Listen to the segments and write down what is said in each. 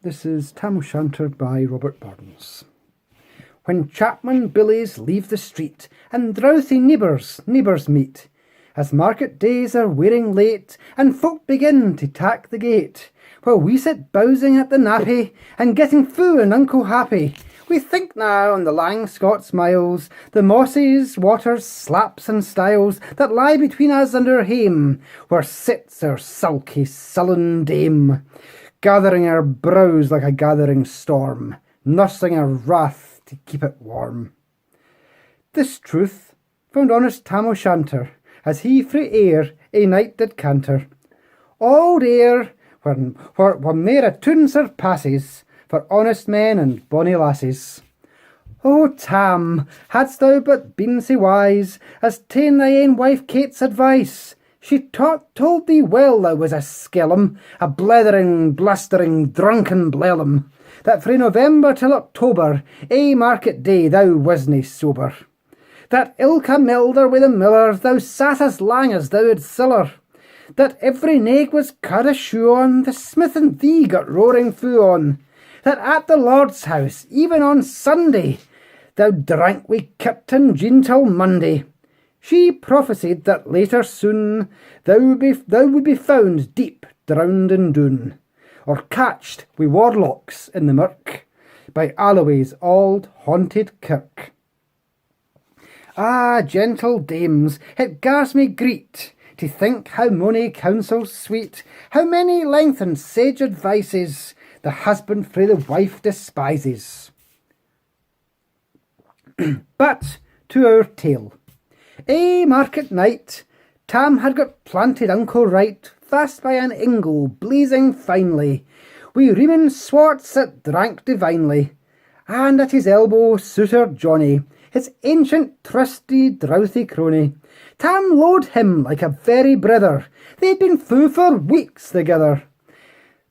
This is Tam O'Shanter by Robert Burns. When chapman billies leave the street, and drouthy neighbours meet, as market days are wearing late, and folk begin to tack the gate, while we sit bowsing at the nappy, and getting fou and unco happy, we think now on the lang Scots miles, the mosses, waters, slaps and stiles that lie between us and our hame, where sits our sulky, sullen dame, gathering her brows like a gathering storm, nursing her wrath to keep it warm. This truth found honest Tam O'Shanter, as he frae Ayr ae night did canter. Auld Ayr, where ne'er a tune surpasses, for honest men and bonny lasses. O Tam, hadst thou but been sae wise as ta'en thy ain wife Kate's advice, she told thee well thou was a skellum, a blethering, blustering, drunken blellum, that frae November till October, ae market day thou wasna sober. That ilka milder wi' the miller thou sat as lang as thou had siller. That every naig was cud a shoe on, the smith and thee got roaring fou on. That at the Lord's house, even on Sunday, thou drank wi' Captain Jean till Monday. She prophesied that later soon thou would be found deep drowned in Doon, or catched wi' warlocks in the mirk, by Alloway's auld haunted kirk. Ah, gentle dames, it gars me greet, to think how mony counsels sweet, how many lengthened sage advices, the husband frae the wife despises. But to our tale. Ae market night, Tam had got planted unco right, fast by an ingle blazing finely, wi' reemen swarts that drank divinely, and at his elbow suitor Johnny, his ancient trusty drouthy crony. Tam lo'ed him like a very brither, they'd been fou for weeks together.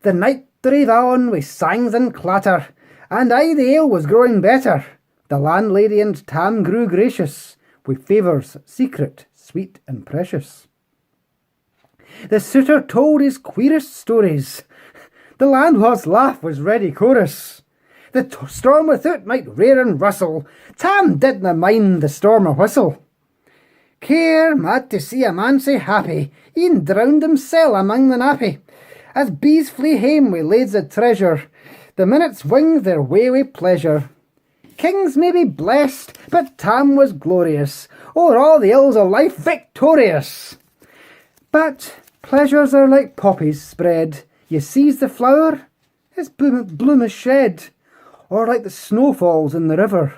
The night drave on wi' sangs and clatter, and aye the ale was growing better. The landlady and Tam grew gracious, wi' favours secret, sweet and precious. The suitor told his queerest stories, the landlord's laugh was ready chorus. The storm without might rear and rustle, Tam didna mind the storm a whistle. Care mad to see a man sae happy, e'en drowned himsel among the nappy. As bees flee hame wi' lades of treasure, the minutes winged their way wi' pleasure. Kings may be blessed, but Tam was glorious, o'er all the ills of life victorious. But pleasures are like poppies spread, ye seize the flower, its bloom is shed, or like the snowfalls in the river,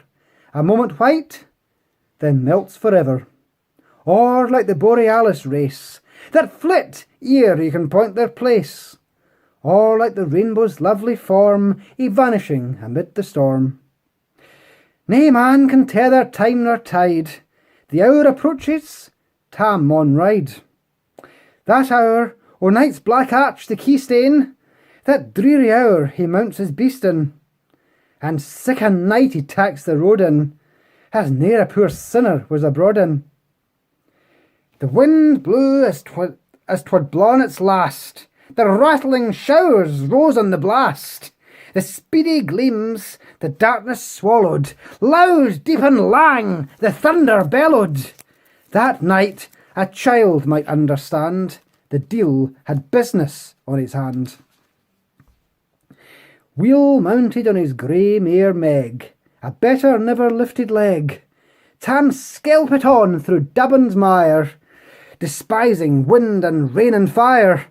a moment white, then melts forever. Or like the borealis race, that flit ere ye can point their place, or like the rainbow's lovely form, vanishing amid the storm. Nae man can tether time nor tide, the hour approaches, Tam maun ride. That hour, o' night's black arch the keystane, that dreary hour he mounts his beast in, and sic a night he tacks the road in, as ne'er a poor sinner was abroad in. The wind blew as 'twad blawn its last, the rattling showers rose on the blast, the speedy gleams the darkness swallowed, loud, deep and lang the thunder bellowed. That night a child might understand, the deil had business on his hand. Wheel mounted on his grey mare Meg, a better never lifted leg, Tam skelpit on through Dubbin's mire, despising wind and rain and fire,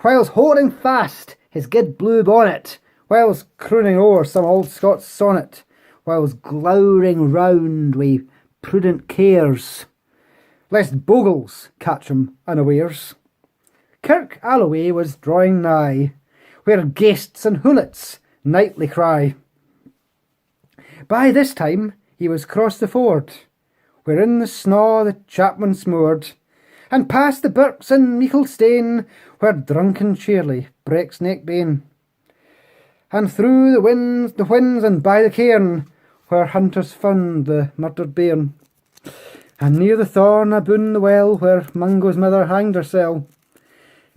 whiles holding fast his guid blue bonnet, whiles crooning o'er some old Scots sonnet, whiles glowering round wi' prudent cares, lest bogles catch him unawares. Kirk Alloway was drawing nigh, where ghasts and hullets nightly cry. By this time he was crossed the ford, where in the snaw the chapman smoored, and past the birks and meikle stane, where drunken Cheerly breaks Neckbane, and through the whins and by the cairn, where hunters found the murdered bairn, and near the thorn aboon the well, where Mungo's mother hanged hersel.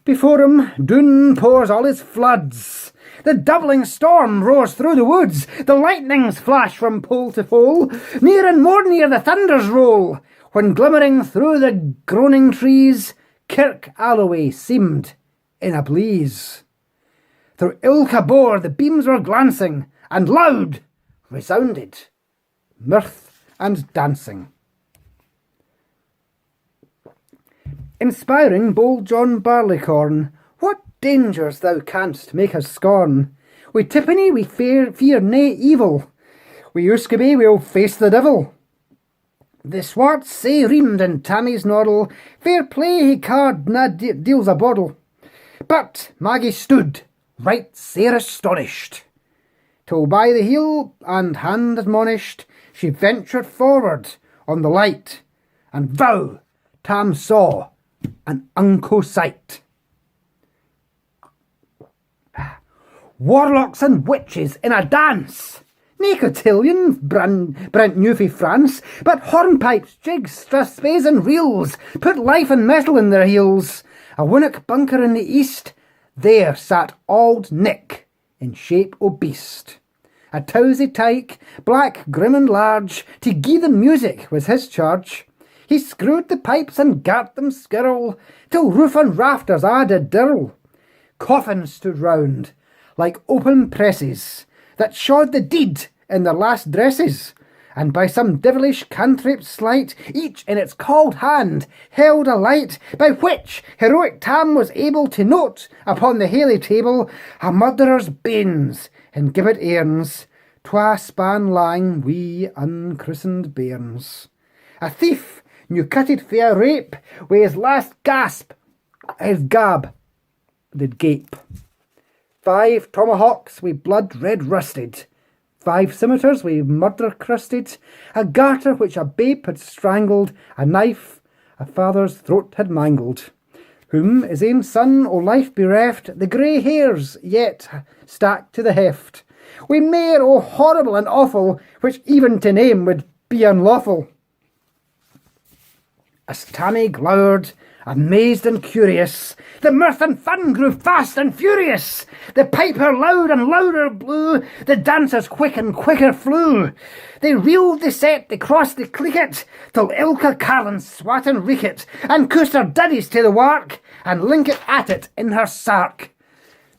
Before him Doon pours all his floods, The doubling storm roars through the woods, the lightnings flash from pole to pole, near and more near the thunders roll, when glimmering through the groaning trees, Kirk Alloway seemed in a blaze. Through Ilka Bore the beams were glancing, and loud resounded mirth and dancing. Inspiring bold John Barleycorn, what dangers thou canst make us scorn. Wi' Tippany we fear nae evil, wi' Usquaby we'll face the devil. The swart's sae reamed in Tammy's noddle, fair play he card na deals a boddle. But Maggie stood, right sair astonished, till by the heel and hand admonished, she ventured forward on the light, and vow Tam saw an unco sight. Warlocks and witches in a dance, nae cotillion brent new fae France, but hornpipes, jigs, strathspeys and reels put life and metal in their heels. A winnock bunker in the east, there sat Auld Nick in shape o' beast. A towsy tyke, black, grim and large, to gie them music was his charge. He screwed the pipes and gart them skirl, till roof and rafters a did dirl. Coffins stood round, like open presses, that shawed the deed in their last dresses, and by some devilish cantrip sleight, each in its cauld hand held a light, by which heroic Tam was able to note upon the haly table a murderer's banes in gibbet airns, twa span lang wee unchristened bairns. A thief new cutted fair rape, wi' his last gasp his gab did gape. 5 tomahawks wi' blood red rusted, 5 scimitars wi' murder crusted, a garter which a babe had strangled, a knife a father's throat had mangled. Whom his ain son o' life bereft, the grey hairs yet stacked to the heft, wi' mair o' horrible and awful, which even to name would be unlawful. As Tammy glowered, amazed and curious, the mirth and fun grew fast and furious. The piper loud and louder blew, the dancers quick and quicker flew. They reeled, they set, they crossed, they clicket, till ilka carlin swat and reek it, and coosed her daddies to the wark, and linket at it in her sark.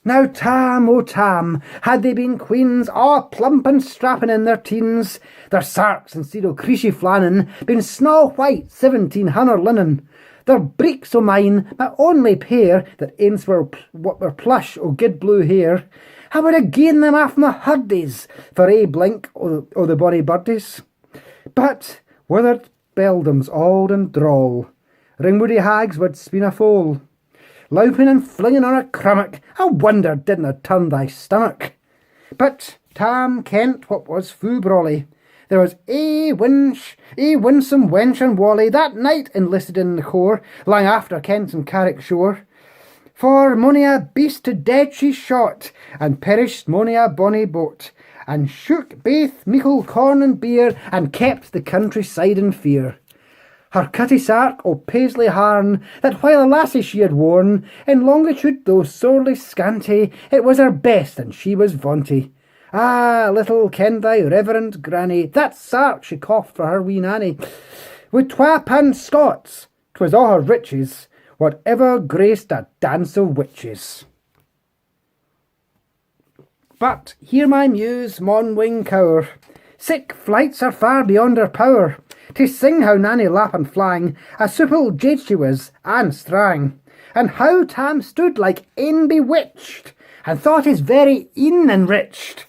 Now Tam, oh Tam, had they been queens, a' plump and strappin' in their teens, their sarks instead o' creasy flannin, been snaw white 1700 linen. Their breeks o' mine, my only pair, that ains were plush o' good blue hair, I would have gien them aff my hurdies for ae blink o' the bonny birdies. But withered beldams auld and droll, ringwoody hags would spin a foal, louping and flinging on a crummock, I wonder didna turn thy stomach. But Tam kent what was fou brawly. There was a winsome wench and Wally that night enlisted in the corps, lang after Kent and Carrick shore. For mony a beast to dead she shot, and perished mony a bonny boat, and shook baith meikle corn and beer, and kept the countryside in fear. Her cutty sark o' paisley harn, that while a lassie she had worn, in longitude though sorely scanty, it was her best and she was vaunty. Ah, little kenned thy reverend granny, that sark she coughed for her wee nanny. With 2 pound Scots, 'twas all her riches, whatever graced a dance of witches. But here my muse maun wing cower, sick flights are far beyond her power, to sing how Nanny lap and flang, a supple jade she was, and strang, and how Tam stood like ane bewitched, and thought his very een enriched.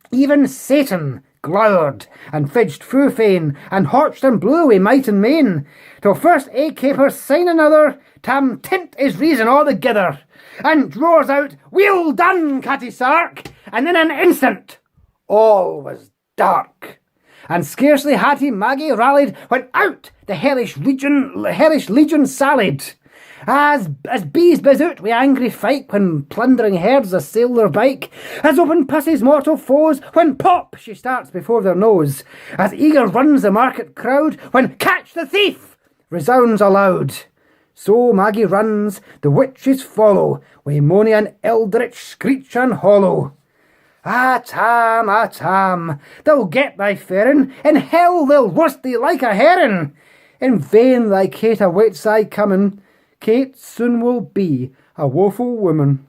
Even Satan glowered and fidged fu fain, and horched and blew wi' might and main, till first ae caper sign another, Tam tint his reason altogether, and roars out, "Weel done, Catty Sark!" and in an instant all was dark, and scarcely had he Maggie rallied, when out the hellish legion sallied. As bees buzz out wi' angry fyke, when plundering herds assail their bike, as open pussy's mortal foes, when pop she starts before their nose, as eager runs the market crowd, when "Catch the thief!" resounds aloud. So Maggie runs, the witches follow, wi' mony an eldritch screech and hollow. Ah, Tam, they'll get thy ferrin, in hell they'll roast thee like a herrin. In vain thy Kate awaits thy comin', Kate soon will be a woeful woman.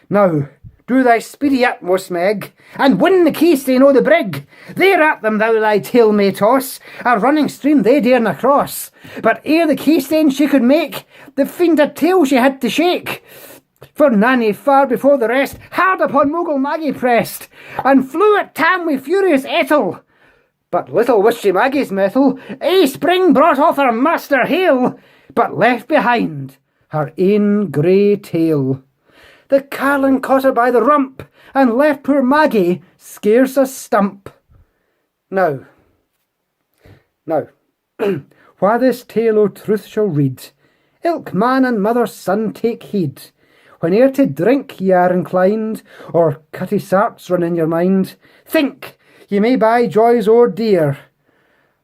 Now, do thy speedy utmost, Meg, and win the keystane o' the brig. There at them thou thy tail may toss, a running stream they darena cross. But ere the keystane she could make, the fiend a tail she had to shake. For Nanny, far before the rest, hard upon Mogul Maggie pressed, and flew at Tam with furious ettle. But little wist she Maggie's mettle, ae spring brought off her master hale, but left behind her ain grey tail. The carlin caught her by the rump, and left poor Maggie scarce a stump. Now, wha this tale o' truth shall read, ilk man and mother's son take heed. Whene'er to drink ye are inclined, or cutty sarts run in your mind, think ye may buy joys o'er dear.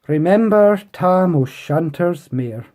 Remember Tam O'Shanter's mare.